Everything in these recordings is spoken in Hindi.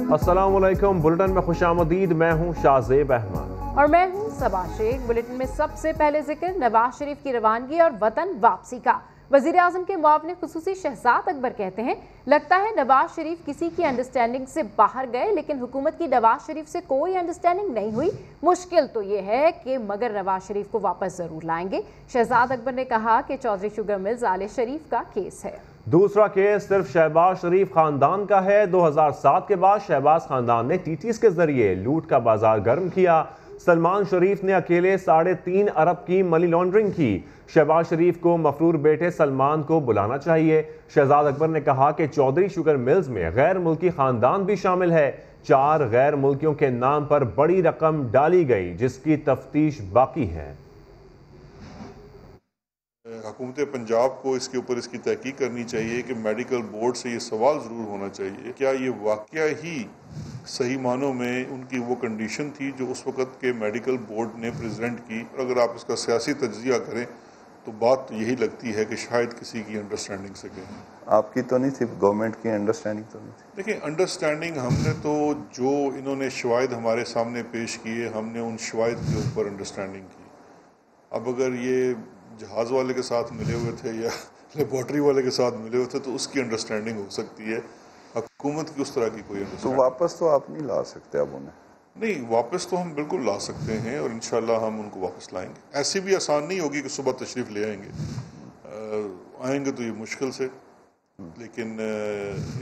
अस्सलामुअलैकुम। बुलेटिन में खुशामदीद। मैं हूँ शाहजेब अहमद और मैं हूँ सबा शेख। बुलेटिन में सबसे पहले जिक्र नवाज शरीफ की रवानगी और वतन वापसी का। वजीर आजम के मुआविन खुसूसी शहजाद अकबर कहते हैं, लगता है नवाज शरीफ किसी की अंडरस्टैंडिंग से बाहर गए, लेकिन हुकूमत की नवाज शरीफ से कोई अंडरस्टैंडिंग नहीं हुई। मुश्किल तो ये है कि मगर नवाज शरीफ को वापस जरूर लाएंगे। शहजाद अकबर ने कहा कि चौधरी शुगर मिल्स आले शरीफ का केस है। दूसरा केस सिर्फ शहबाज शरीफ खानदान का है। 2007 के बाद शहबाज खानदान ने टीटीएस के जरिए लूट का बाजार गर्म किया। सलमान शरीफ ने अकेले 3.5 अरब की मनी लॉन्ड्रिंग की। शहबाज शरीफ को मफरूर बेटे सलमान को बुलाना चाहिए। शहजाद अकबर ने कहा कि चौधरी शुगर मिल्स में गैर मुल्की खानदान भी शामिल है। 4 गैर मुल्कियों के नाम पर बड़ी रकम डाली गई, जिसकी तफ्तीश बाकी है। हुकूमत पंजाब को इसके ऊपर इसकी तहकीक करनी चाहिए कि मेडिकल बोर्ड से ये सवाल ज़रूर होना चाहिए, क्या ये वाकया ही सही मानों में उनकी वो कंडीशन थी जो उस वक़्त के मेडिकल बोर्ड ने प्रेजेंट की। और अगर आप इसका सियासी तज्ज़िया करें तो बात तो यही लगती है कि शायद किसी की अंडरस्टैंडिंग से गए। आपकी तो नहीं थी, गवर्नमेंट की अंडरस्टैंडिंग तो नहीं थी? देखिए, अंडरस्टैंडिंग हमने तो जो इन्होंने शवाहिद हमारे सामने पेश किए, हमने उन शवाहिद के ऊपर अंडरस्टैंडिंग की। अब अगर ये जहाज़ वाले के साथ मिले हुए थे या लेबॉर्ट्री वाले के साथ मिले हुए थे तो उसकी अंडरस्टैंडिंग हो सकती है। हुकूमत की उस तरह की कोई अंडरस्टैंडिंग तो वापस तो आप नहीं ला सकते अब उन्हें? नहीं, वापस तो हम बिल्कुल ला सकते हैं और इंशाल्लाह हम उनको वापस लाएंगे। ऐसी भी आसान नहीं होगी कि सुबह तशरीफ़ ले आएंगे। आएंगे तो ये मुश्किल से, लेकिन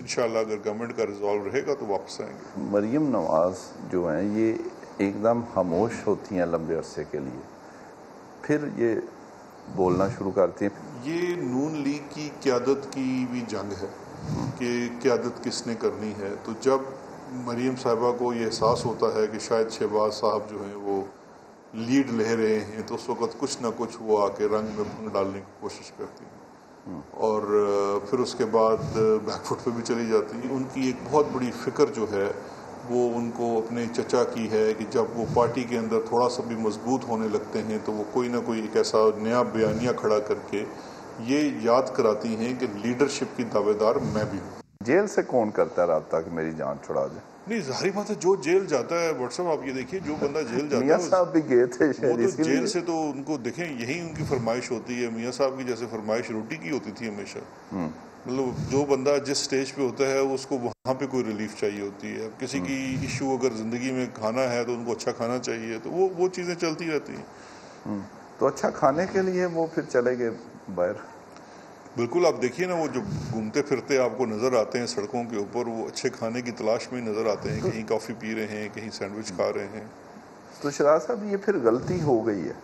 इंशाल्लाह अगर गवर्नमेंट का रिजॉल्व रहेगा तो वापस आएंगे। मरीम नवाज जो हैं ये एकदम खामोश होती हैं लंबे अरसे के लिए, फिर ये बोलना शुरू करती हैं। ये नून लीग की क़यादत की भी जंग है कि क़यादत किसने करनी है। तो जब मरीम साहिबा को ये एहसास होता है कि शायद शहबाज साहब जो हैं वो लीड ले रहे हैं, तो उस वक़्त कुछ ना कुछ वो आके रंग में भंग डालने की कोशिश करती हैं और फिर उसके बाद बैकफुट पे भी चली जाती हैं। उनकी एक बहुत बड़ी फ़िक्र जो है वो उनको अपने चचा की है कि जब वो पार्टी के अंदर थोड़ा सा भी मजबूत होने लगते हैं तो वो कोई ना कोई एक ऐसा नया बयानिया खड़ा करके ये याद कराती हैं कि लीडरशिप की दावेदार मैं भी हूँ। जेल से कौन करता है रब्ता कि मेरी जान छुड़ा दे? नहीं, जाहिर बात है जो जेल जाता है, व्हाट्सएप आप ये देखिए, जो बंदा जेल जाता है मियां साहब भी गए थे वो तो जेल से तो उनको देखें यही उनकी फरमाइश होती है। मियां साहब की जैसे फरमाइश रोटी की होती थी हमेशा। मतलब जो बंदा जिस स्टेज पे होता है उसको वहाँ पे कोई रिलीफ चाहिए होती है। अब किसी की इशू अगर ज़िंदगी में खाना है तो उनको अच्छा खाना चाहिए, तो वो चीज़ें चलती रहती हैं। तो अच्छा खाने के लिए वो फिर चले गए बाहर। बिल्कुल, आप देखिए ना, वो जो घूमते फिरते आपको नज़र आते हैं सड़कों के ऊपर, वो अच्छे खाने की तलाश में नज़र आते हैं। कहीं कॉफ़ी पी रहे हैं, कहीं सैंडविच खा रहे हैं। तो शहजाद साहब ये फिर गलती हो गई है?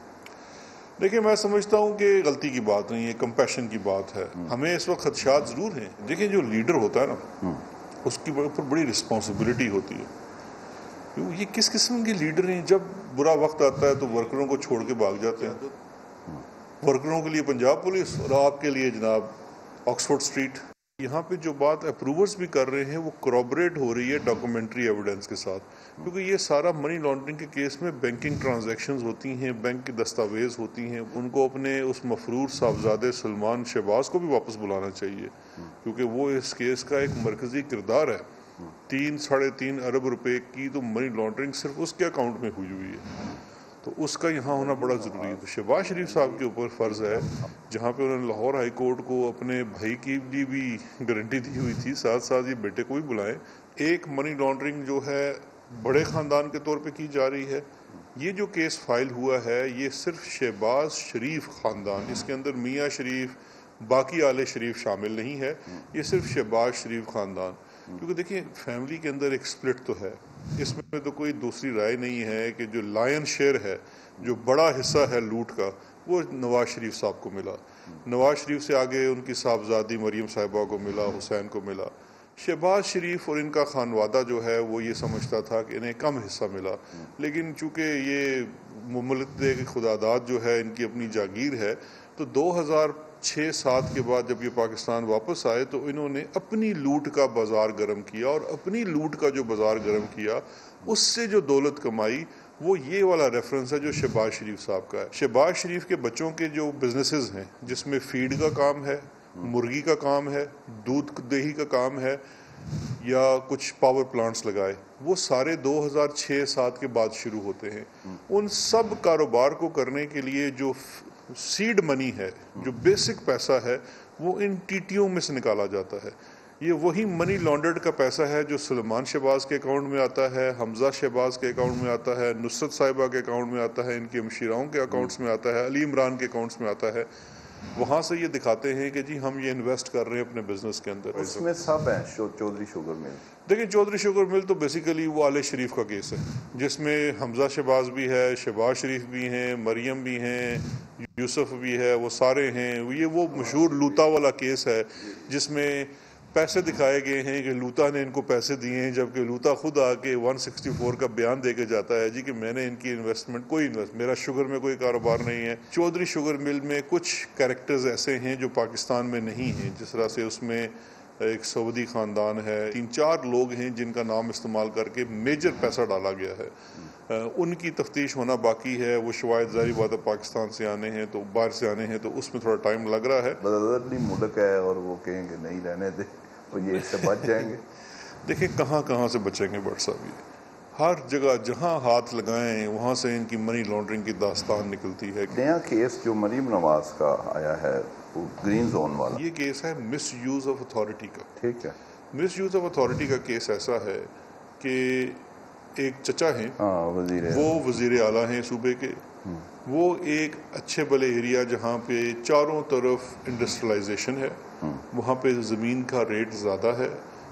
देखिए, मैं समझता हूँ कि गलती की बात नहीं है, कंपैशन की बात है। हमें इस वक्त खदशात ज़रूर हैं। देखिए, जो लीडर होता है ना उसकी ऊपर बड़ी रिस्पॉन्सिबिलिटी होती है। क्यों, ये किस किस्म के लीडर हैं? जब बुरा वक्त आता है तो वर्करों को छोड़ के भाग जाते हैं। वर्करों के लिए पंजाब पुलिस और आपके लिए जनाब ऑक्सफोर्ड स्ट्रीट। यहाँ पे जो बात अप्रूवर्स भी कर रहे हैं वो corroborate हो रही है डॉक्यूमेंट्री एविडेंस के साथ, क्योंकि ये सारा मनी लॉन्ड्रिंग के केस में बैंकिंग ट्रांजैक्शंस होती हैं, बैंक के दस्तावेज होती हैं। उनको अपने उस मफरूर साहबजादे सलमान शहबाज को भी वापस बुलाना चाहिए, क्योंकि वो इस केस का एक मरकजी किरदार है। 3-3.5 अरब रुपए की तो मनी लॉन्ड्रिंग सिर्फ उसके अकाउंट में हुई है, तो उसका यहाँ होना बड़ा ज़रूरी है। तो शहबाज शरीफ साहब के ऊपर फ़र्ज़ है, जहाँ पे उन्होंने लाहौर हाई कोर्ट को अपने भाई की भी गारंटी दी हुई थी, साथ साथ ये बेटे को भी बुलाएं। एक मनी लॉन्ड्रिंग जो है बड़े ख़ानदान के तौर पे की जा रही है। ये जो केस फाइल हुआ है ये सिर्फ शहबाज शरीफ ख़ानदान, इसके अंदर मियाँ शरीफ बाकी आले शरीफ शामिल नहीं है, ये सिर्फ शहबाज शरीफ ख़ानदान। क्योंकि देखिए, फैमिली के अंदर एक स्प्लिट तो है, इसमें तो कोई दूसरी राय नहीं है कि जो लायन शेयर है, जो बड़ा हिस्सा है लूट का, वो नवाज शरीफ साहब को मिला। नवाज शरीफ से आगे उनकी साहबजादी मरीम साहिबा को मिला, हुसैन को मिला। शहबाज शरीफ और इनका खानवादा जो है वो ये समझता था कि इन्हें कम हिस्सा मिला, लेकिन चूँकि ये मुमलक खुदादाद जो है इनकी अपनी जागीर है, तो 2006-07 के बाद जब ये पाकिस्तान वापस आए तो इन्होंने अपनी लूट का बाज़ार गर्म किया, और अपनी लूट का जो बाज़ार गर्म किया उससे जो दौलत कमाई, वो ये वाला रेफरेंस है जो शहबाज शरीफ साहब का है। शहबाज शरीफ के बच्चों के जो बिजनेसेस हैं, जिसमें फीड का काम है, मुर्गी का काम है, दूध दही का काम है, या कुछ पावर प्लांट्स लगाए, वो सारे 2006-7 के बाद शुरू होते हैं। उन सब कारोबार को करने के लिए जो सीड मनी है, जो बेसिक पैसा है, वो इन टीटीओ में से निकाला जाता है। ये वही मनी लॉन्ड्रेड का पैसा है जो सुलेमान शहबाज के अकाउंट में आता है, हमजा शहबाज के अकाउंट में आता है, नुसरत साहिबा के अकाउंट में आता है, इनके मशीराओं के अकाउंट्स में आता है, अली इमरान के अकाउंट्स में आता है। वहाँ से ये दिखाते हैं कि जी हम ये इन्वेस्ट कर रहे हैं अपने बिजनेस के अंदर। उसमें सब हैं चौधरी शुगर मिल। देखिए, चौधरी शुगर मिल तो बेसिकली वो आले शरीफ का केस है, जिसमें हमजा शहबाज भी है, शहबाज शरीफ भी हैं, मरियम भी हैं, यूसुफ भी है, वो सारे हैं। ये वो मशहूर लूता वाला केस है जिसमें पैसे दिखाए गए हैं कि लूता ने इनको पैसे दिए हैं, जबकि लूता खुद आके 164 का बयान दे के जाता है जी कि मैंने इनकी इन्वेस्टमेंट मेरा शुगर में कोई कारोबार नहीं है। चौधरी शुगर मिल में कुछ कैरेक्टर्स ऐसे हैं जो पाकिस्तान में नहीं हैं, जिस तरह से उसमें एक सऊदी ख़ानदान है, 3-4 लोग हैं जिनका नाम इस्तेमाल करके मेजर पैसा डाला गया है। उनकी तफ्तीश होना बाकी है। वो शवायद ज़ाहिर बात है पाकिस्तान से आने हैं, तो बाहर से आने हैं, तो उसमें थोड़ा टाइम लग रहा है। बदली मुल्क है और वो कहेंगे नहीं रहने दे तो ये इससे बच जाएंगे। देखिए कहाँ से बचेंगे भट्ट साहब, ये हर जगह जहाँ हाथ लगाएं वहाँ से इनकी मनी लॉन्ड्रिंग की दास्तान निकलती है। नया केस जो मरीम नवाज का आया है वो ग्रीन जोन वाला, ये केस है मिस यूज़ ऑफ अथॉरिटी का। ठीक है, मिस यूज़ ऑफ अथॉरिटी का केस ऐसा है कि एक चचा हैं, वो वज़ीर आला हैं सूबे के। वो एक अच्छे भले एरिया जहाँ पे चारों तरफ इंडस्ट्रियलाइजेशन है, वहाँ पे ज़मीन का रेट ज़्यादा है,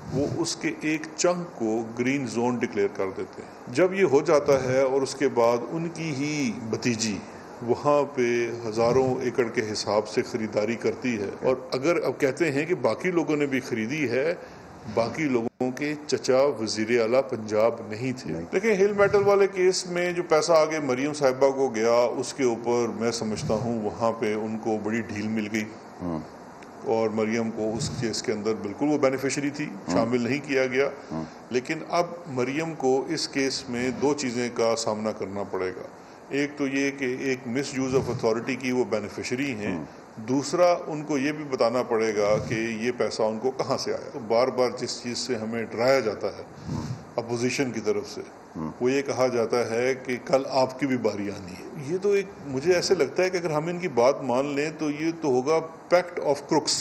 वो उसके एक चंक को ग्रीन जोन डिक्लेयर कर देते हैं। जब ये हो जाता है और उसके बाद उनकी ही भतीजी वहाँ पे हज़ारों एकड़ के हिसाब से ख़रीदारी करती है, और अगर अब कहते हैं कि बाकी लोगों ने भी ख़रीदी है, बाकी लोगों के चचा वज़ीर आला पंजाब नहीं थे। देखिए हिल मेटल वाले केस में जो पैसा आगे मरियम साहिबा को गया, उसके ऊपर मैं समझता हूँ वहाँ पे उनको बड़ी ढील मिल गई, और मरियम को उस केस के अंदर बिल्कुल वो बेनिफिशरी थी, शामिल नहीं किया गया। लेकिन अब मरियम को इस केस में 2 चीज़ें का सामना करना पड़ेगा। एक तो ये कि एक मिस यूज़ ऑफ अथॉरिटी की वो बेनिफिशरी हैं, दूसरा उनको ये भी बताना पड़ेगा कि ये पैसा उनको कहाँ से आया। तो बार बार जिस चीज़ से हमें डराया जाता है अपोजिशन की तरफ से, वो ये कहा जाता है कि कल आपकी भी बारी आनी है। ये तो एक मुझे ऐसे लगता है कि अगर हम इनकी बात मान लें तो ये तो होगा पैक्ट ऑफ क्रुक्स,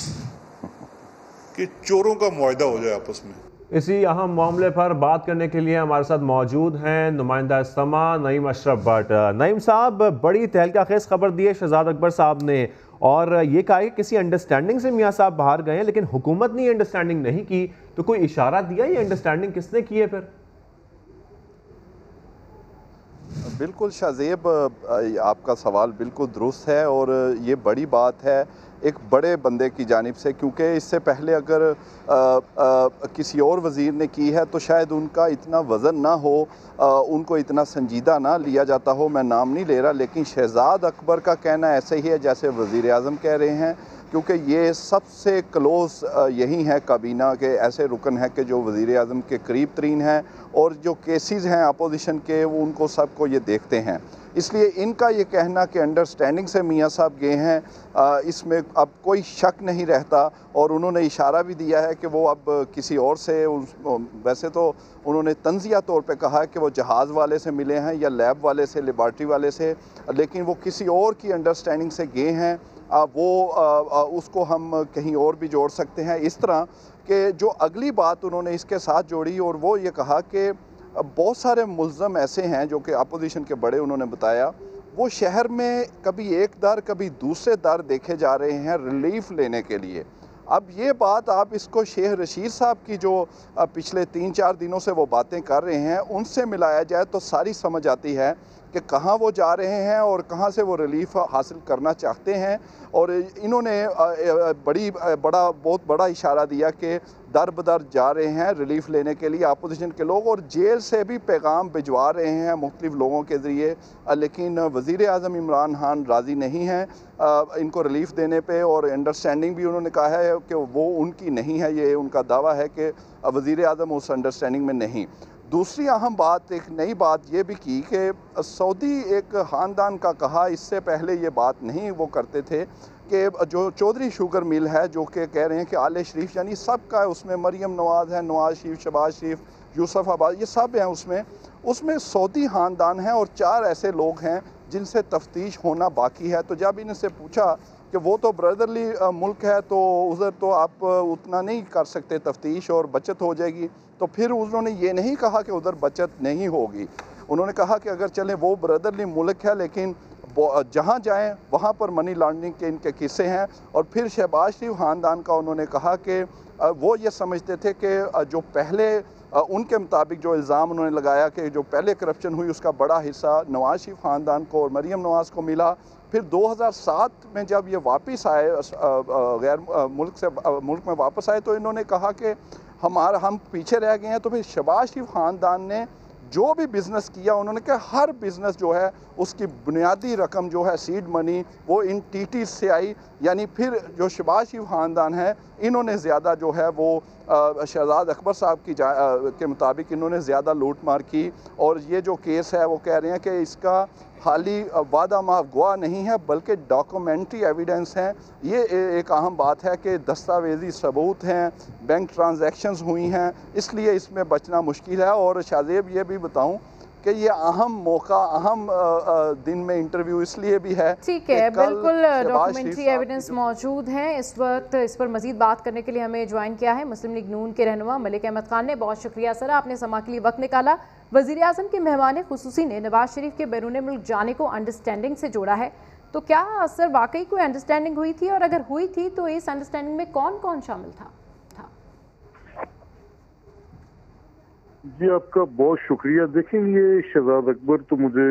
कि चोरों का मुआहदा हो जाए आपस में। इसी अहम मामले पर बात करने के लिए हमारे साथ मौजूद हैं नुमाइंदा इस्तेमा नईम अशरफ भट्ट। नईम साहब, बड़ी तहलकाखेज़ खबर दी है शहजाद अकबर साहब ने, और ये कहा कि किसी अंडरस्टैंडिंग से मियाँ साहब बाहर गए हैं, लेकिन हुकूमत ने अंडरस्टैंडिंग नहीं की। तो कोई इशारा दिया ये अंडरस्टैंडिंग किसने की है फिर? बिल्कुल शाहजेब, आपका सवाल बिल्कुल दुरुस्त है और ये बड़ी बात है एक बड़े बंदे की जानिब से, क्योंकि इससे पहले अगर किसी और वज़ीर ने की है तो शायद उनका इतना वज़न ना हो, उनको इतना संजीदा ना लिया जाता हो। मैं नाम नहीं ले रहा, लेकिन शहजाद अकबर का कहना ऐसे ही है जैसे वज़ीर आज़म कह रहे हैं, क्योंकि ये सबसे क्लोज़ यही है काबीना के ऐसे रुकन हैं कि जो वज़ीर आज़म के करीब तरीन हैं, और जो केसेस हैं अपोजिशन के वो उनको सबको ये देखते हैं। इसलिए इनका ये कहना कि अंडरस्टैंडिंग से मियाँ साहब गए हैं, इसमें अब कोई शक नहीं रहता। और उन्होंने इशारा भी दिया है कि वो अब किसी और से, वैसे तो उन्होंने तंज़िया तौर पे कहा है कि वो जहाज़ वाले से मिले हैं या लैब वाले से, लेबॉर्ट्री वाले से, लेकिन वो किसी और की अंडरस्टैंडिंग से गए हैं। उसको हम कहीं और भी जोड़ सकते हैं। इस तरह कि जो अगली बात उन्होंने इसके साथ जोड़ी, और वो ये कहा कि बहुत सारे मुल्ज़म ऐसे हैं जो कि अपोजिशन के बड़े, उन्होंने बताया वो शहर में कभी एक दर कभी दूसरे दर देखे जा रहे हैं रिलीफ लेने के लिए। अब ये बात आप इसको शेख रशीद साहब की जो पिछले 3-4 दिनों से वो बातें कर रहे हैं उनसे मिलाया जाए तो सारी समझ आती है कि कहाँ वो जा रहे हैं और कहाँ से वो रिलीफ हासिल करना चाहते हैं। और इन्होंने बहुत बड़ा इशारा दिया कि दर बदर जा रहे हैं रिलीफ लेने के लिए अपोजिशन के लोग, और जेल से भी पैगाम भिजवा रहे हैं मुख्तलिफ लोगों के ज़रिए, लेकिन वज़ीर आज़म इमरान खान राज़ी नहीं हैं इनको रिलीफ देने पे। और अंडरस्टैंडिंग भी उन्होंने कहा है कि वो उनकी नहीं है, ये उनका दावा है कि वज़ीर आज़म उस अंडरस्टैंडिंग में नहीं। दूसरी अहम बात, एक नई बात ये भी की कि सऊदी एक ख़ानदान का कहा, इससे पहले ये बात नहीं वो करते थे, कि जो चौधरी शुगर मिल है, जो कि कह रहे हैं कि आले शरीफ यानी सब का है उसमें, मरियम नवाज़ है, नवाज शरीफ, शहबाज शरीफ, यूसुफ अब्बास, ये सब हैं उसमें सऊदी ख़ानदान है और 4 ऐसे लोग हैं जिनसे तफ्तीश होना बाकी है। तो जब इनसे पूछा कि वो तो ब्रदरली मुल्क है तो उधर तो आप उतना नहीं कर सकते तफ्तीश और बचत हो जाएगी, तो फिर उन्होंने ये नहीं कहा कि उधर बचत नहीं होगी। उन्होंने कहा कि अगर चले वो ब्रदरली मुल्क है लेकिन जहाँ जाएं वहाँ पर मनी लॉन्ड्रिंग के इनके किस्से हैं। और फिर शहबाज शरीफ ख़ानदान का उन्होंने कहा कि वो ये समझते थे कि जो पहले उनके मुताबिक जो इल्ज़ाम उन्होंने लगाया कि जो पहले करप्शन हुई उसका बड़ा हिस्सा नवाज शरीफ ख़ानदान को और मरियम नवाज़ को मिला। फिर 2007 में जब ये वापस आए गैर मुल्क में वापस आए तो इन्होंने कहा कि हम पीछे रह गए हैं। तो फिर शहबाज शरीफ ख़ानदान ने जो भी बिज़नेस किया उन्होंने कहा हर बिज़नेस जो है उसकी बुनियादी रकम जो है सीड मनी वो इन टीटी से आई। यानी फिर जो शहबाज शरीफ ख़ानदान है इन्होंने ज़्यादा जो है वो शहजाद अकबर साहब के मुताबिक इन्होंने ज़्यादा लूट मार की। और ये जो केस है वो कह रहे हैं कि इसका खाली वादा माफ गवाह नहीं है बल्कि डॉक्यूमेंट्री एविडेंस हैं। ये एक अहम बात है कि दस्तावेजी सबूत हैं, बैंक ट्रांजैक्शंस हुई हैं, इसलिए इसमें बचना मुश्किल है। और शाज़ेब ये भी बताऊं कि ये अहम मौका, अहम दिन में इंटरव्यू इसलिए भी है। ठीक है, बिल्कुल डॉक्यूमेंट्री एविडेंस मौजूद हैं। इस वक्त इस पर मजीद बात करने के लिए हमें ज्वाइन किया है मुस्लिम लीग नून के रहनुमा मलिक अहमद खान ने। बहुत शुक्रिया सर, आपने समा के लिए वक्त निकाला। वज़ीर आज़म के मेहमान खुसूसी ने नवाज शरीफ के बैरून मुल्क जाने को अंडरस्टैंडिंग से जोड़ा है, तो क्या सर वाकई कोई अंडरस्टैंडिंग हुई थी, और अगर हुई थी तो इस अंडरस्टैंडिंग में कौन कौन शामिल था? जी आपका बहुत शुक्रिया। देखें, ये शहजाद अकबर तो मुझे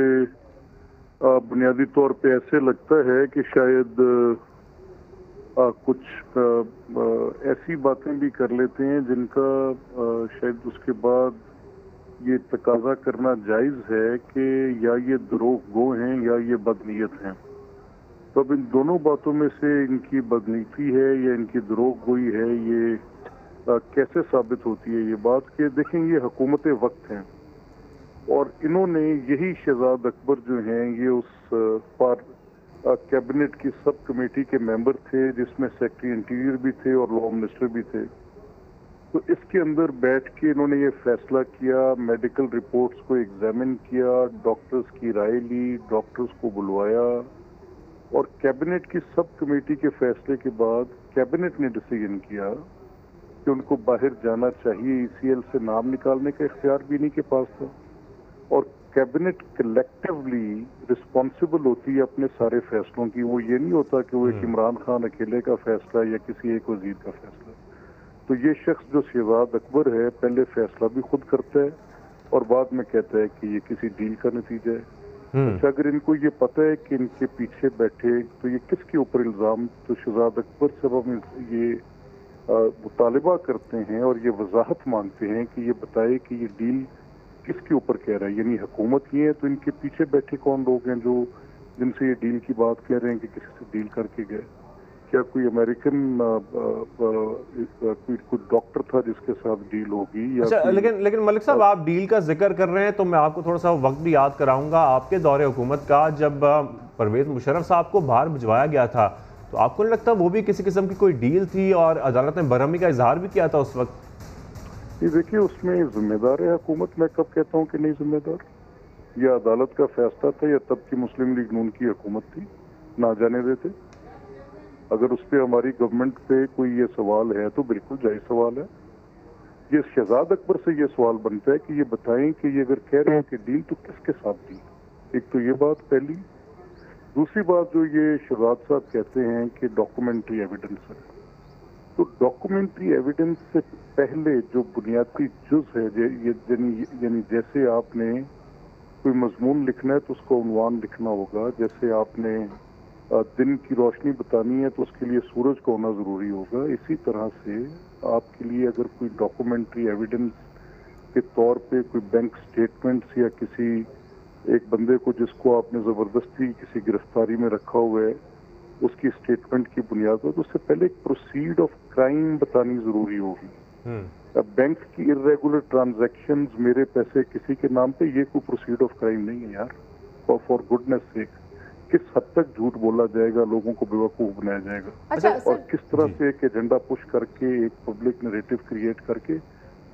बुनियादी तौर पे ऐसे लगता है कि शायद कुछ ऐसी बातें भी कर लेते हैं जिनका शायद उसके बाद ये तकाजा करना जायज़ है कि या ये द्रोह गो हैं या ये बदनीयत हैं। तो अब इन दोनों बातों में से इनकी बदनीयती है या इनकी द्रोह गोई है, ये कैसे साबित होती है ये बात कि देखें ये हुकूमत वक्त हैं और इन्होंने यही शहजाद अकबर जो हैं ये उस कैबिनेट की सब कमेटी के मेंबर थे जिसमें सेक्रेटरी इंटीरियर भी थे और लॉ मिनिस्टर भी थे। तो इसके अंदर बैठ के इन्होंने ये फैसला किया, मेडिकल रिपोर्ट्स को एग्जामिन किया, डॉक्टर्स की राय ली, डॉक्टर्स को बुलवाया और कैबिनेट की सब कमेटी के फैसले के बाद कैबिनेट ने डिसीजन किया कि उनको बाहर जाना चाहिए। ईसीएल से नाम निकालने का इख्तियार भी इन्हीं के पास था और कैबिनेट कलेक्टिवली रिस्पॉन्सिबल होती है अपने सारे फैसलों की। वो ये नहीं होता कि वो एक इमरान खान अकेले का फैसला या किसी एक वजीर का फैसला। तो ये शख्स जो शहजाद अकबर है पहले फैसला भी खुद करता है और बाद में कहता है कि ये किसी डील का नतीजा है। अच्छा, अगर इनको ये पता है कि इनके पीछे बैठे तो ये किसके ऊपर इल्ज़ाम, तो शहजाद अकबर से हम ये मुतालिबा करते हैं और ये वजाहत मांगते हैं कि ये बताए कि ये डील किसके ऊपर कह रहा है। यानी हुकूमत ये है तो इनके पीछे बैठे कौन लोग हैं जो जिनसे ये डील की बात कह रहे हैं कि किसी से डील करके गए। क्या कोई अमेरिकन कोई डॉक्टर था जिसके साथ डील होगी या अच्छा, लेकिन मलिक साहब आप डील का जिक्र कर रहे हैं तो मैं आपको थोड़ा सा वक्त भी याद कराऊंगा आपके दौरे हुकूमत का, जब परवेज मुशर्रफ साहब को बाहर भिजवाया गया था तो आपको नहीं लगता वो भी किसी किस्म की कोई डील थी और अदालत ने बरहमी का इजहार भी किया था उस वक्त? ये देखिए उसमें जिम्मेदार है हुकूमत। मैं कब कहता हूँ कि नहीं जिम्मेदार, यह अदालत का फैसला था या तब की मुस्लिम लीग नून की हुकूमत थी, ना जाने देते। अगर उस पर हमारी गवर्नमेंट पे कोई ये सवाल है तो बिल्कुल जायज़ सवाल है। ये शहजाद अकबर से ये सवाल बनता है कि ये बताएं कि ये अगर कह रहे हैं कि डील तो किसके साथ दी। एक तो ये बात पहली। दूसरी बात जो ये शहजाद साहब कहते हैं कि डॉक्यूमेंट्री एविडेंस है, तो डॉक्यूमेंट्री एविडेंस से पहले जो बुनियादी जुज़ है यानी जैसे आपने कोई मजमून लिखना है तो उसको उन्वान लिखना होगा, जैसे आपने दिन की रोशनी बतानी है तो उसके लिए सूरज का होना ज़रूरी होगा। इसी तरह से आपके लिए अगर कोई डॉक्यूमेंट्री एविडेंस के तौर पे कोई बैंक स्टेटमेंट्स या किसी एक बंदे को जिसको आपने ज़बरदस्ती किसी गिरफ्तारी में रखा हुआ है उसकी स्टेटमेंट की बुनियाद पर, तो उससे पहले एक प्रोसीड ऑफ क्राइम बतानी ज़रूरी होगी। अब बैंक की इर्रेगुलर ट्रांजैक्शंस, मेरे पैसे किसी के नाम पे, ये कोई प्रोसीड ऑफ क्राइम नहीं है यार, फॉर गुडनेस सेक। किस हद तक झूठ बोला जाएगा, लोगों को बेवकूफ बनाया जाएगा, अच्छा और सर, किस तरह से एक एजेंडा पुश करके एक पब्लिक नैरेटिव क्रिएट करके।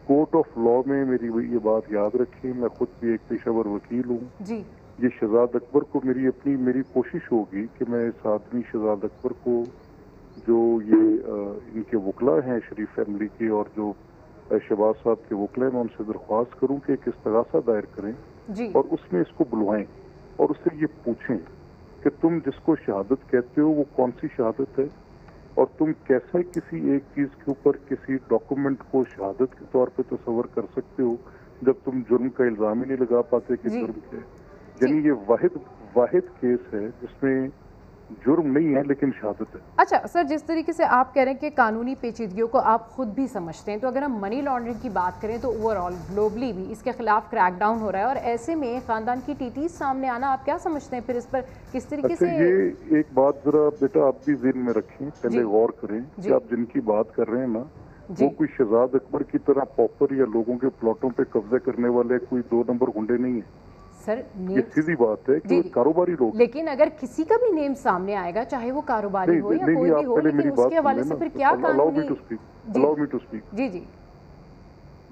कोर्ट ऑफ लॉ में मेरी ये बात याद रखिए, मैं खुद भी एक पेशेवर वकील हूँ। जी ये शहजाद अकबर को मेरी कोशिश होगी कि मैं इस आदमी शहजाद अकबर को, जो ये इनके वकला हैं शरीफ फैमिली के और जो शहबाज साहब के वकला हैं, मैं उनसे दरख्वास्त करूं कि एक इस्तगासा दायर करें जी और उसमें इसको बुलवाएं और उससे ये पूछें कि तुम जिसको शहादत कहते हो वो कौन सी शहादत है, और तुम कैसे किसी एक चीज के ऊपर किसी डॉक्यूमेंट को शहादत के तौर पे तस्वर कर सकते हो जब तुम जुर्म का इल्जाम ही नहीं लगा पाते कि जी। जुर्म है। यानी ये वाहिद केस है जिसमें जुर्म नहीं है लेकिन शहादत है। अच्छा सर, जिस तरीके से आप कह रहे हैं कि कानूनी पेचीदगियों को आप खुद भी समझते हैं, तो अगर हम मनी लॉन्ड्रिंग की बात करें तो ओवरऑल ग्लोबली भी इसके खिलाफ क्रैकडाउन हो रहा है, और ऐसे में खानदान की टीटीज सामने आना, आप क्या समझते हैं फिर इस पर किस तरीके अच्छा, से? ये एक बात जरा बेटा आप भी ज़हन में रखें, पहले जी। गौर करें जी। कि आप जिनकी बात कर रहे हैं ना, जी। वो कोई शहजाद अकबर की तरह पॉपर या लोगों के प्लॉटों पे कब्जे करने वाले कोई 2 नंबर गुंडे नहीं है। सर ये नेम, सीधी बात है कि जी, वो कारोबारी लोग हैं। लेकिन अगर किसी का भी नेम सामने आएगा, चाहे वो कारोबारी हो या कोई भी आप हो, पहले लेकिन मेरी बात उसके हवाले सुन से लेना। फिर क्या अलाउ मी कानूनी? टू स्पीक, जी। Allow me to speak. जी जी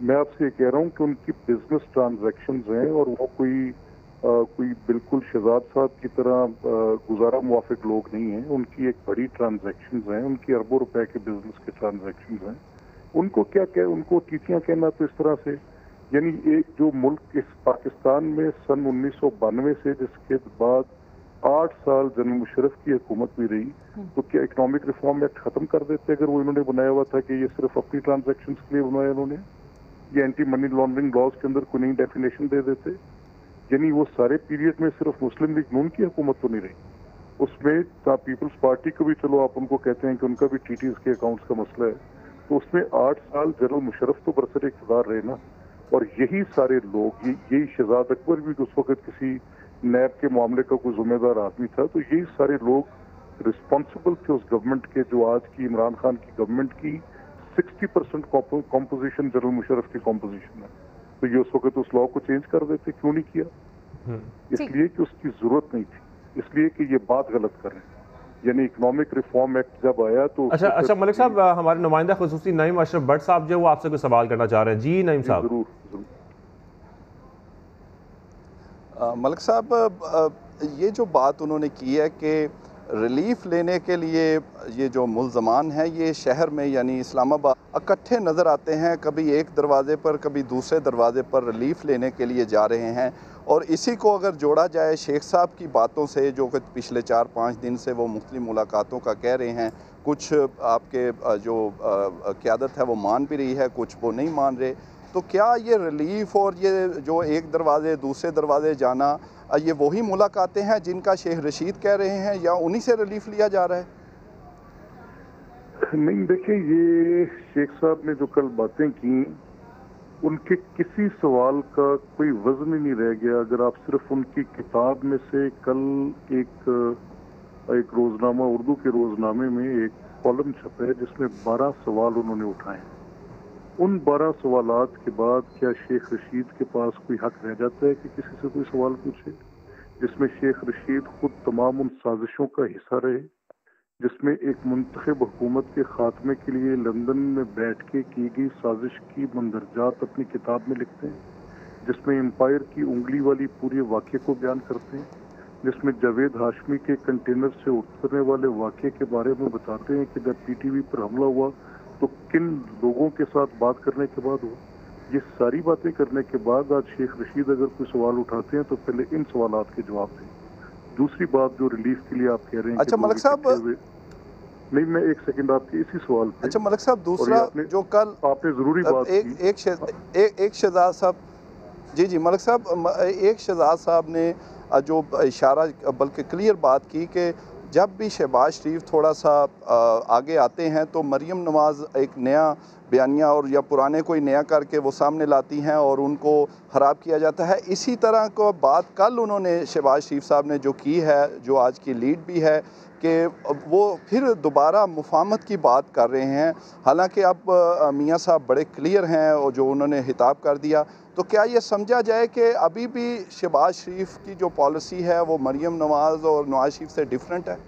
मैं आपसे ये कह रहा हूँ कि उनकी बिजनेस ट्रांजैक्शंस हैं और वो कोई बिल्कुल शहजाद साहब की तरह गुजारा मुवाफिक लोग नहीं हैं। उनकी एक बड़ी ट्रांजैक्शंस हैं, उनकी अरबों रुपए के बिजनेस के ट्रांजैक्शंस हैं। उनको उनको टीटियां कहना तो इस तरह से, यानी एक जो मुल्क इस पाकिस्तान में सन 1992 से जिसके बाद 8 साल जनरल मुशर्रफ की हुकूमत भी रही, तो क्या इकोनॉमिक रिफॉर्म एक्ट खत्म कर देते अगर वो इन्होंने बनाया हुआ था कि ये सिर्फ अपनी ट्रांजैक्शन के लिए बनाया इन्होंने, ये एंटी मनी लॉन्ड्रिंग लॉज के अंदर कोई नई डेफिनेशन दे देते। यानी वो सारे पीरियड में सिर्फ मुस्लिम लीग नून की हुकूमत तो नहीं रही, उसमें पीपल्स पार्टी को भी, चलो आप उनको कहते हैं कि उनका भी टीटीज के अकाउंट्स का मसला है, तो उसमें 8 साल जनरल मुशर्रफ तो बरसर इक़्तिदार रहे ना, और यही सारे लोग, यही शहजाद अकबर भी उस वक्त किसी नैब के मामले का कोई जिम्मेदार आदमी था, तो यही सारे लोग रिस्पॉन्सिबल थे उस गवर्नमेंट के, जो आज की इमरान खान की गवर्नमेंट की 60% कॉम्पोजिशन जनरल मुशर्रफ की कॉम्पोजिशन है। तो ये उस वक्त उस लॉ को चेंज कर देते, क्यों नहीं किया? इसलिए कि उसकी जरूरत नहीं थी, इसलिए कि ये बात गलत कर रहे हैं। यानी इकोनॉमिक रिफॉर्म एक्ट जब आया तो अच्छा मलिक साहब, हमारे नुमाइंदा खुसूसी नईम अशरफ भट्ट साहब जो वो आपसे कोई सवाल करना चाह रहे हैं। जी नईम साहब। जरूर। मलिक साहब, ये जो बात उन्होंने की है कि रिलीफ लेने के लिए ये जो मुल्ज़मान हैं ये शहर में यानी इस्लामाबाद इकट्ठे नज़र आते हैं, कभी एक दरवाज़े पर कभी दूसरे दरवाज़े पर रिलीफ लेने के लिए जा रहे हैं, और इसी को अगर जोड़ा जाए शेख साहब की बातों से जो कि पिछले 4-5 दिन से वो मुख्तलिफ मुलाकातों का कह रहे हैं, कुछ आपके जो क़यादत है वो मान भी रही है, कुछ वो नहीं मान रहे, तो क्या ये रिलीफ और ये जो एक दरवाज़े दूसरे दरवाज़े जाना, ये वही मुलाकातें हैं जिनका शेख रशीद कह रहे हैं, या उन्हीं से रिलीफ लिया जा रहा है? नहीं, देखिए, ये शेख साहब ने जो कल बातें की, उनके किसी सवाल का कोई वजन ही नहीं रह गया। अगर आप सिर्फ उनकी किताब में से कल एक रोजनामा, उर्दू के रोजनामे में एक कॉलम छपा है जिसमें 12 सवाल उन्होंने उठाए। उन 12 सवालात के बाद क्या शेख रशीद के पास कोई हक रह जाता है कि किसी से कोई सवाल पूछे, जिसमें शेख रशीद खुद तमाम उन साजिशों का हिस्सा रहे, जिसमें एक मुंतखब हुकूमत के खात्मे के लिए लंदन में बैठ के की गई साजिश की मंदरजात अपनी किताब में लिखते हैं, जिसमें एम्पायर की उंगली वाली पूरे वाक़े को बयान करते हैं, जिसमें जावेद हाशमी के कंटेनर से उतरने वाले वाक़े के बारे में बताते हैं कि जब पीटीवी पर हमला हुआ तो किन लोगों के साथ बात करने के बाद हुआ। ये सारी बातें करने के बाद आज शेख रशीद अगर कोई सवाल उठाते हैं तो पहले इन सवालात के जवाब दें। दूसरी बात जो रिलीफ के लिए आप कह रहे हैं, अच्छा मलिक साहब, नहीं, मैं एक सेकंड आपके इसी सवाल पे। अच्छा मलिक साहब, दूसरा जो कल आपने जरूरी बात एक शहजाद साहब, जी मलिक साहब, एक शहजाद साहब ने जो इशारा बल्कि क्लियर बात की कि जब भी शहबाज शरीफ थोड़ा सा आगे आते हैं तो मरियम नवाज़ एक नया बयानिया और या पुराने कोई नया करके वो सामने लाती हैं और उनको ख़राब किया जाता है। इसी तरह को बात कल उन्होंने शहबाज शरीफ साहब ने जो की है, जो आज की लीड भी है कि वो फिर दोबारा मुफाहमत की बात कर रहे हैं। हालांकि अब मियां साहब बड़े क्लियर हैं और जो उन्होंने खिताब कर दिया, तो क्या ये समझा जाए कि अभी भी शहबाज शरीफ की जो पॉलिसी है वो मरीम नवाज़ और नवाज शरीफ से डिफरेंट है?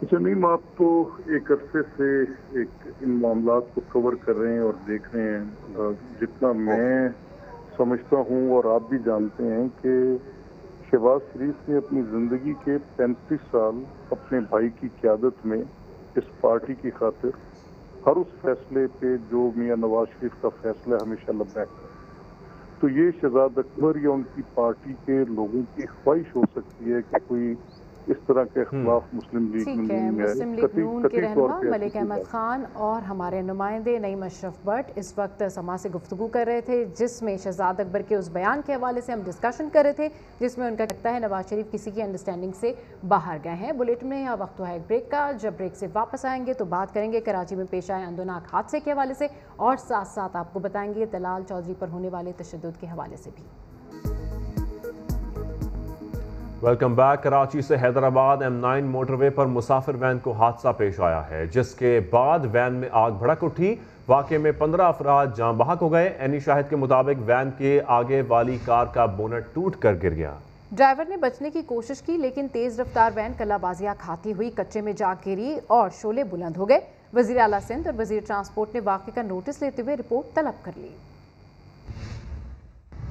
जमीम, आप तो एक अरसे से इन मामलात को कवर कर रहे हैं और देख रहे हैं। जितना मैं समझता हूँ और आप भी जानते हैं कि शहबाज शरीफ ने अपनी ज़िंदगी के 35 साल अपने भाई की क़यादत में इस पार्टी की खातिर हर उस फैसले पे जो मियां नवाज शरीफ का फैसला हमेशा लबैक है। तो ये शहजाद अकबर या उनकी पार्टी के लोगों की ख्वाहिश हो सकती है कि कोई इस तरह के खिलाफ मुस्लिम लीग ठीक है। मुस्लिम लीग नून के रहनुमा मलिक अहमद खान और हमारे नुमाइंदे नईम अशरफ भट्ट इस वक्त समा से गुफ्तगू कर रहे थे, जिसमें शहजाद अकबर के उस बयान के हवाले से हम डिस्कशन कर रहे थे, जिसमें उनका लगता है नवाज शरीफ किसी की अंडरस्टैंडिंग से बाहर गए हैं। बुलेटिन में यहाँ वक्त हुआ है एक ब्रेक का। जब ब्रेक से वापस आएंगे तो बात करेंगे कराची में पेश आए अंदोनाक हादसे के हवाले से और साथ साथ आपको बताएंगे दलाल चौधरी पर होने वाले तशद्दुद के हवाले से भी। Welcome back. कराची से हैदराबाद M9 मोटरवे पर मुसाफिर वैन को हादसा पेश आया है, जिसके बाद वैन में आग भड़क उठी। वाक़े में 15 अफराद जाँ बहक हो गए। एनी शाहिद के मुताबिक वैन के आगे वाली कार का बोनट टूट कर गिर गया। ड्राइवर ने बचने की कोशिश की, लेकिन तेज रफ्तार वैन कलाबाजियां खाती हुई कच्चे में जा गिरी और शोले बुलंद हो गए। वजीर आला सिंध और वजीर ट्रांसपोर्ट ने वाक़े का नोटिस लेते हुए रिपोर्ट तलब कर ली।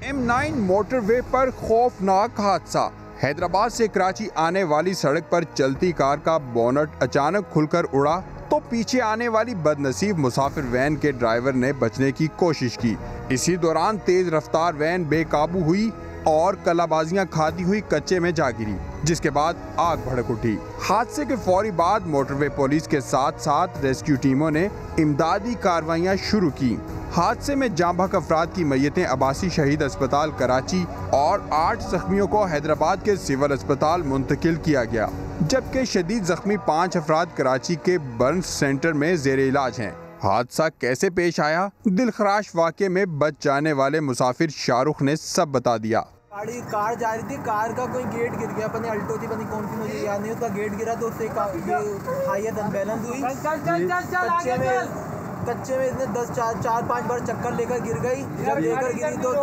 M9 मोटरवे पर खौफनाक हादसा। हैदराबाद से कराची आने वाली सड़क पर चलती कार का बोनट अचानक खुलकर उड़ा तो पीछे आने वाली बदनसीब मुसाफिर वैन के ड्राइवर ने बचने की कोशिश की। इसी दौरान तेज रफ्तार वैन बेकाबू हुई और कलाबाजियां खाती हुई कच्चे में जा गिरी, जिसके बाद आग भड़क उठी। हादसे के फौरी बाद मोटरवे पुलिस के साथ साथ रेस्क्यू टीमों ने इमदादी कार्रवाइयां शुरू की। हादसे में जांबहक अफराद की मैयतें अब्बासी शहीद अस्पताल कराची और 8 जख्मियों को हैदराबाद के सिविल अस्पताल मुंतकिल किया गया, जबकि शदीद जख्मी 5 अफराद कराची के बर्न सेंटर में जेर इलाज हैं। हादसा कैसे पेश आया? दिलखराश वाक़े में बच जाने वाले मुसाफिर शाहरुख ने सब बता दिया। कार जा रही थी, कार का कोई गेट गिर गया, पता नहीं अल्टो थी, पता नहीं कौन सी, मुझे याद नहीं। उसका गेट गिरा तो उससे हाईएस्ट अनबैलेंस हुई, कच्चे में इसने 4-5 बार चक्कर लेकर गिर गई। जब लेकर गिरी तो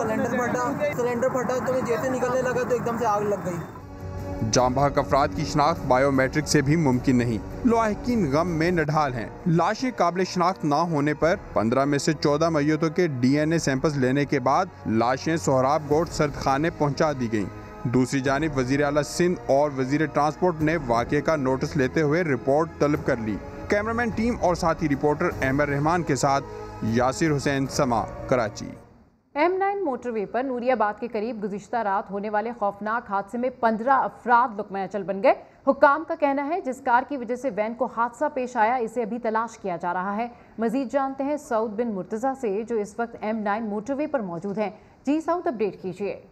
सिलेंडर फटा तो मैं जैसे निकलने लगा तो एकदम से आग लग गई। जांबहक अफराद की शनाख्त बायोमेट्रिक से भी मुमकिन नहीं। लाहिकीन गम में नढाल हैं। लाशें काबिल शनाख्त ना होने पर 15 में से 14 मैयतों के DNA सैंपल्स लेने के बाद लाशें सोहराब गोट सर्दखाने पहुंचा दी गईं। दूसरी जानिब वजीर आला सिंध और वजीर ट्रांसपोर्ट ने वाक़े का नोटिस लेते हुए रिपोर्ट तलब कर ली। कैमरामैन टीम और साथी रिपोर्टर अहमद रहमान के साथ यासिर हुसैन, समा, कराची। M9 मोटरवे पर नूरियाबाद के करीब गुज़िश्ता रात होने वाले खौफनाक हादसे में 15 अफराद लुक़मा अचल बन गए। हुक्काम का कहना है जिस कार की वजह से वैन को हादसा पेश आया, इसे अभी तलाश किया जा रहा है। मजीद जानते हैं सऊद बिन मुर्तज़ा से, जो इस वक्त M9 मोटरवे पर मौजूद हैं। जी सऊद, अपडेट कीजिए।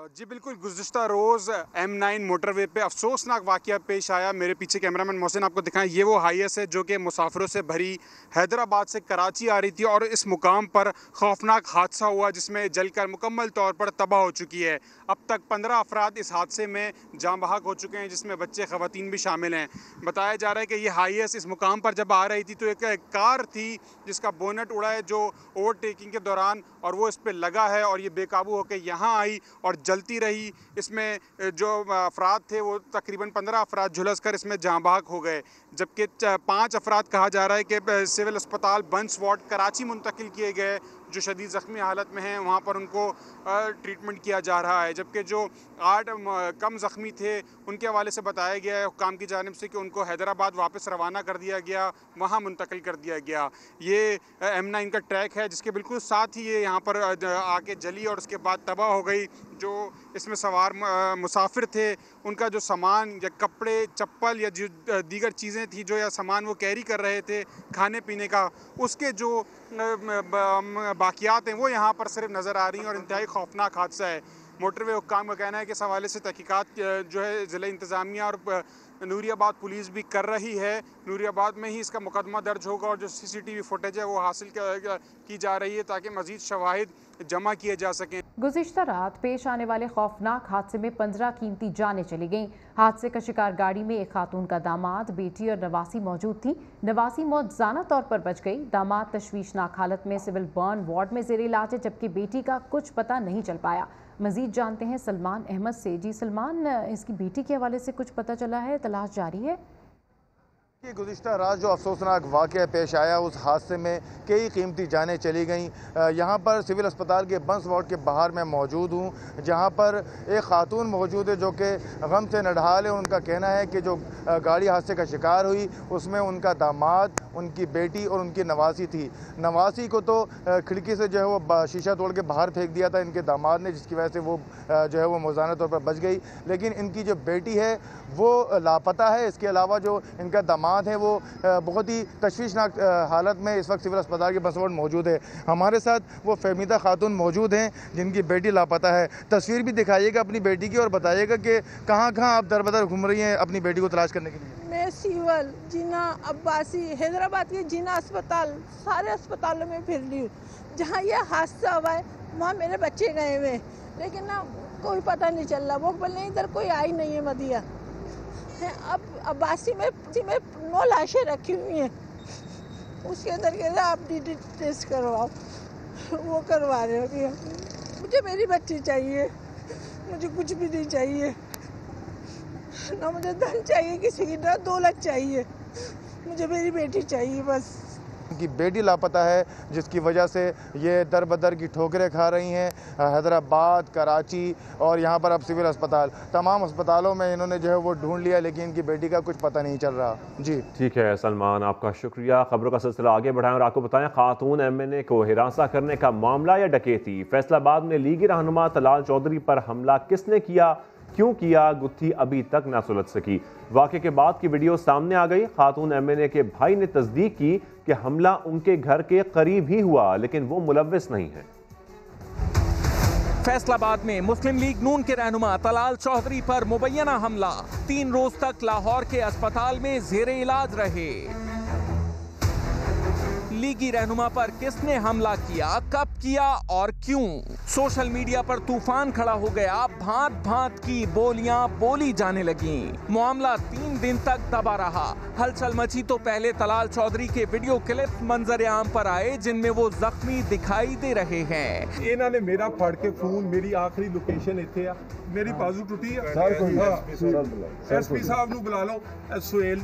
जी बिल्कुल, गुज़िश्ता रोज़ M9 मोटरवे पे अफसोसनाक वाक़या पेश आया। मेरे पीछे कैमरामैन मोहसिन आपको दिखाएं, ये वो हाईएस है जो कि मुसाफिरों से भरी हैदराबाद से कराची आ रही थी और इस मुकाम पर खौफनाक हादसा हुआ जिसमें जलकर मुकम्मल तौर पर तबाह हो चुकी है। अब तक 15 अफराद इस हादसे में जाँ बहक हो चुके हैं, जिसमें बच्चे, ख़वातीन भी शामिल हैं। बताया जा रहा है कि ये हाईएस इस मुकाम पर जब आ रही थी तो एक कार थी जिसका बोनट उड़ा है, जो ओवरटेकिंग के दौरान और वो इस पर लगा है और ये बेकाबू होकर यहाँ आई और जलती रही। इसमें जो अफराद थे वो तकरीबन 15 अफराद झुलस कर इसमें जाँ बहक हो गए, जबकि 5 अफराद कहा जा रहा है कि सिविल अस्पताल बंस वार्ड कराची मुंतकिल किए गए, जो शदीद ज़ख्मी हालत में हैं वहाँ पर उनको ट्रीटमेंट किया जा रहा है। जबकि जो 8 कम ज़ख्मी थे उनके हवाले से बताया गया है हुक्काम की जानिब से कि उनको हैदराबाद वापस रवाना कर दिया गया, वहाँ मुंतकिल कर दिया गया। ये M9 का ट्रैक है जिसके बिल्कुल साथ ही ये यहाँ पर आके जली और उसके बाद तबाह हो गई। जो इसमें सवार मुसाफिर थे उनका जो सामान या कपड़े, चप्पल या जो दीगर चीज़ें थी जो या सामान वो कैरी कर रहे थे खाने पीने का, उसके जो बाकियात हैं वो यहाँ पर सिर्फ नज़र आ रही हैं और इंतहाई खौफनाक हादसा है। मोटरवे हुक्काम का कहना है कि इस हवाले से तहकीकात जो है ज़िला इंतज़ामिया और नूरियाबाद पुलिस भी कर रही है। नूरियाबाद में ही इसका मुकदमा दर्ज होगा और जो CCTV फुटेज है वो हासिल की जा रही है ताकि मजीद शवाहिद जमा किए जा सकें। गुज़िश्ता रात पेश आने वाले खौफनाक हादसे में 15 कीमती जानें चली गईं। हादसे का शिकार गाड़ी में एक खातून का दामाद, बेटी और नवासी मौजूद थी। नवासी मौजूदा तौर पर बच गई। दामाद तशवीशनाक हालत में सिविल बर्न वार्ड में ज़ेर इलाज है, जबकि बेटी का कुछ पता नहीं चल पाया। मजीद जानते हैं सलमान अहमद से। जी सलमान, इसकी बेटी के हवाले से कुछ पता चला है? तलाश जारी है? कि गुज़िश्ता रात जो अफसोसनाक वाक़या पेश आया, उस हादसे में कई कीमती जानें चली गईं। यहाँ पर सिविल अस्पताल के बंस वार्ड के बाहर मैं मौजूद हूँ, जहाँ पर एक ख़ातून मौजूद है जो कि गम से नढाल है। उनका कहना है कि जो गाड़ी हादसे का शिकार हुई उसमें उनका दामाद, उनकी बेटी और उनकी नवासी थी। नवासी को तो खिड़की से जो है वो शीशा तोड़ के बाहर फेंक दिया था इनके दामाद ने, जिसकी वजह से वो जो है वो मौज़ाना तौर पर बच गई। लेकिन इनकी जो बेटी है वो लापता है। इसके अलावा जो इनका दामाद है वो बहुत ही तशवीशनाक हालत में इस वक्त सिविल अस्पताल के बस वार्ड मौजूद है। हमारे साथ वो फहमीदा खातून मौजूद हैं जिनकी बेटी लापता है। तस्वीर भी दिखाइएगा अपनी बेटी की और बताइएगा कि कहाँ कहाँ आप दर बदर घूम रही हैं अपनी बेटी को तलाश करने के लिए। मैं सिवल, जिना, अब्बासी, हैदराबाद के जिना अस्पताल, सारे अस्पतालों में फिर ली हूँ। जहाँ यह हादसा हुआ है वहाँ मेरे बच्चे गए हुए, लेकिन ना कोई पता नहीं चल रहा। वो बोले इधर कोई आई नहीं है मदिया। अब अब्बासी में 9 लाशें रखी हुई हैं, उसके अंदर कह रहे आप DD टेस्ट करवाओ, वो करवा रहे हो। मुझे मेरी बच्ची चाहिए, मुझे कुछ भी नहीं चाहिए, ना मुझे धन चाहिए किसी की, ना दौलत चाहिए, मुझे मेरी बेटी चाहिए बस। उनकी बेटी लापता है जिसकी वजह से ये दर बदर की ठोकरें खा रही हैं। हैदराबाद, कराची और यहाँ पर अब सिविल अस्पताल, तमाम अस्पतालों में इन्होंने जो है वो ढूंढ लिया, लेकिन इनकी बेटी का कुछ पता नहीं चल रहा। जी ठीक है सलमान, आपका शुक्रिया। खबरों का सिलसिला आगे बढ़ाएं और आपको बताएं खातून MNA को हिरासा करने का मामला या डकैती। फैसलाबाद में लीगी रहनुमा तलाल चौधरी पर हमला किसने किया, क्यों किया, गुत्थी अभी तक न सुलझ सकी। वाक़े के बाद की वीडियो सामने आ गई। खातून MNA के भाई ने तस्दीक की कि हमला उनके घर के करीब ही हुआ, लेकिन वो मुलव्विस नहीं है। फैसलाबाद में मुस्लिम लीग नून के रहनुमा तलाल चौधरी पर मुबैना हमला। 3 रोज तक लाहौर के अस्पताल में जेरे इलाज रहे। लीगी रहनुमा पर किसने हमला किया, कब किया और क्यों? सोशल मीडिया पर तूफान खड़ा हो गया। भांत भांत की बोलियां बोली जाने लगी। मामला 3 दिन तक दबा रहा। हलचल मची तो पहले तलाल चौधरी के वीडियो क्लिप मंजर आम पर आए, जिनमें वो जख्मी दिखाई दे रहे हैं। इन्होंने मेरा फड़ के फोन, मेरी आखिरी लोकेशन इत्थे आ, मेरी बाजू टुटी है। SP साहब नु बुला लो, सुहेल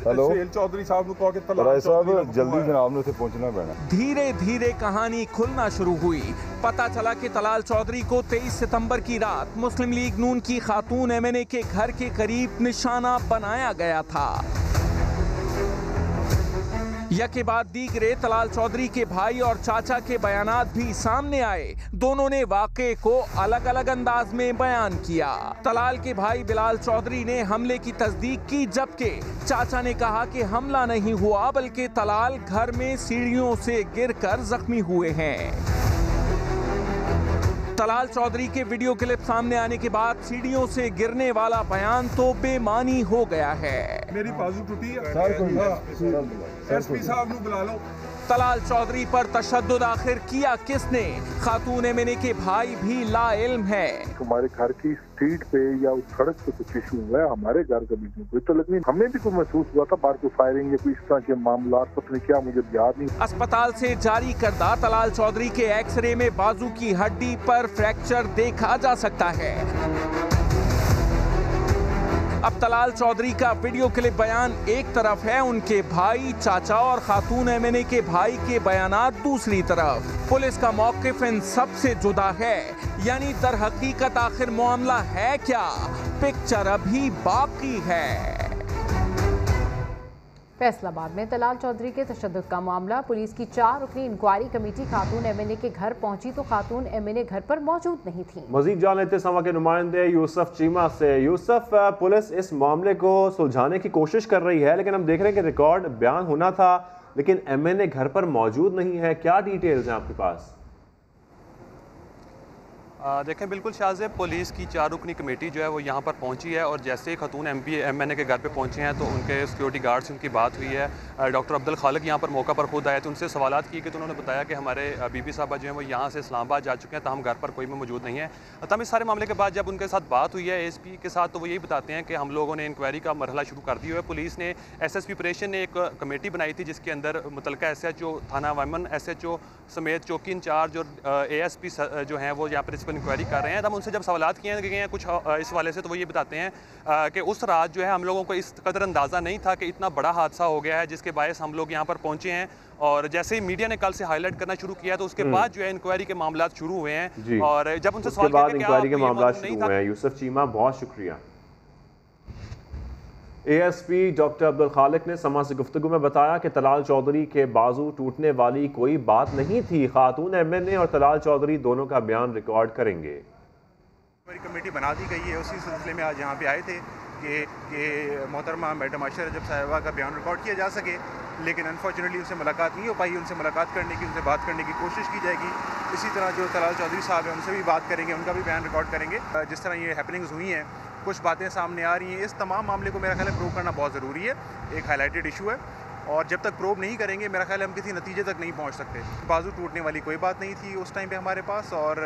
चौधरी साहब नु कहो कि तलाल साहब जल्दी जनाब नु पहुंचना पैना। धीरे धीरे कहानी खुलना शुरू हुई। पता चला कि तलाल चौधरी को 23 सितंबर की रात मुस्लिम लीग नून की खातून MNA के घर के करीब निशाना बनाया गया था। यके बाद दीगरे तलाल चौधरी के भाई और चाचा के बयानात भी सामने आए। दोनों ने वाक़े को अलग अलग अंदाज में बयान किया। तलाल के भाई बिलाल चौधरी ने हमले की तस्दीक की, जबकि चाचा ने कहा कि हमला नहीं हुआ बल्कि तलाल घर में सीढ़ियों से गिरकर जख्मी हुए हैं। तलाल चौधरी के वीडियो क्लिप सामने आने के बाद सीढ़ियों से गिरने वाला बयान तो बेमानी हो गया है। मेरी बाजू टूटी है। SP साहब नु बुला लो। तलाल चौधरी पर तशद्दुद आखिर किया किसने? खातून MNA के भाई भी ला इल्म है। हमारे घर की स्ट्रीट पे या उस सड़क पे कुछ इशू हुआ है, हमारे घर के बीच में कोई तो, लेकिन हमें भी कोई महसूस हुआ था बाहर कोई फायरिंग या कोई इस तरह के मामला, पता नहीं क्या, मुझे याद नहीं। अस्पताल से जारी करदा तलाल चौधरी के एक्सरे में बाजू की हड्डी पर फ्रैक्चर देखा जा सकता है। अब तलाल चौधरी का वीडियो क्लिप बयान एक तरफ है, उनके भाई, चाचा और खातून MNA के भाई के बयानात दूसरी तरफ। पुलिस का मौक़िफ़ इन सब से जुदा है। यानी दर हकीकत आखिर मामला है क्या? पिक्चर अभी बाकी है। फैसलाबाद में तलाल चौधरी के तशद्दुद का मामला। पुलिस की 4 रुकनी इंक्वायरी कमेटी खातून MNA के घर पहुंची तो खातून MNA घर पर मौजूद नहीं थी। मजीद जान लेते समा के नुमाइंदे यूसुफ चीमा से। यूसुफ, पुलिस इस मामले को सुलझाने की कोशिश कर रही है, लेकिन हम देख रहे हैं कि रिकॉर्ड बयान होना था, लेकिन MNA घर पर मौजूद नहीं है। क्या डिटेल्स हैं आपके पास? देखें बिल्कुल शाहज़ेब, पुलिस की 4 रुकनी कमेटी जो है वो यहाँ पर पहुँची है और जैसे ही खतून MP MNA के घर पे पहुँचे हैं तो उनके सिक्योरिटी गार्ड से उनकी बात हुई है। डॉक्टर अब्दुल खालिक यहाँ पर मौका पर खुद आए थे, उनसे सवालात किए कि तो उन्होंने बताया कि हमारे बीबी साहबा जो हैं वो यहाँ से इस्लामाबाद जा चुके हैं, ताहम घर पर कोई भी मौजूद नहीं है। तब इस सारे मामले के बाद जब उनके साथ बात हुई है ASP के साथ, तो वो यही बताते हैं कि हम लोगों ने इंक्वायरी का मरहला शुरू कर दिया है। पुलिस ने SSP ऑपरेशन ने एक कमेटी बनाई थी जिसके अंदर मुतलका SHO थाना वामन SHO समेत चौकी इंचार्ज और ASP जो हैं वो यहाँ पर इस पर इंक्वायरी कर रहे हैं। हम उनसे जब सवालात किए गए हैं कुछ इस वाले से, तो वो ये बताते हैं कि उस रात जो है हम लोगों को इस कदर अंदाज़ा नहीं था कि इतना बड़ा हादसा हो गया है, जिसके बायस हम लोग यहाँ पर पहुँचे हैं। और जैसे ही मीडिया ने कल से हाईलाइट करना शुरू किया तो उसके बाद जो है इंक्वायरी के मामला शुरू हुए हैं और जब उनसे सवाल किया इंक्वायरी के मामला शुरू हुए हैं। यूसुफ चीमा, बहुत शुक्रिया। ASP डॉक्टर अब्दुल खालिक ने समा से गुफ्तगू में बताया कि तलाल चौधरी के बाजू टूटने वाली कोई बात नहीं थी। खातून MNA और तलाल चौधरी दोनों का बयान रिकॉर्ड करेंगे। कमेटी बना दी गई है, उसी सिलसिले में आज यहाँ पे आए थे कि मोहतरमा मैडम आयशा रजब साहिबा का बयान रिकॉर्ड किया जा सके, लेकिन अनफॉर्चुनेटली उनसे मुलाकात नहीं हो पाई। उनसे मुलाकात करने की, उनसे बात करने की कोशिश की जाएगी। इसी तरह जो तलाल चौधरी साहब हैं उनसे भी बात करेंगे, उनका भी बयान रिकॉर्ड करेंगे। जिस तरह ये हैपनिंग्स हुई हैं, कुछ बातें सामने आ रही हैं, इस तमाम मामले को मेरा ख्याल है प्रूव करना बहुत ज़रूरी है। एक हाईलाइटेड इशू है और जब तक प्रूव नहीं करेंगे मेरा ख्याल है हम किसी नतीजे तक नहीं पहुंच सकते। बाजू टूटने वाली कोई बात नहीं थी उस टाइम पे हमारे पास, और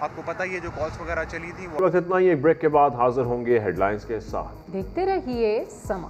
आपको पता ही है जो कॉल्स वगैरह चली थी वो। इतना ही, एक ब्रेक के बाद हाजिर होंगे हेडलाइंस के साथ। देखते रहिए समा।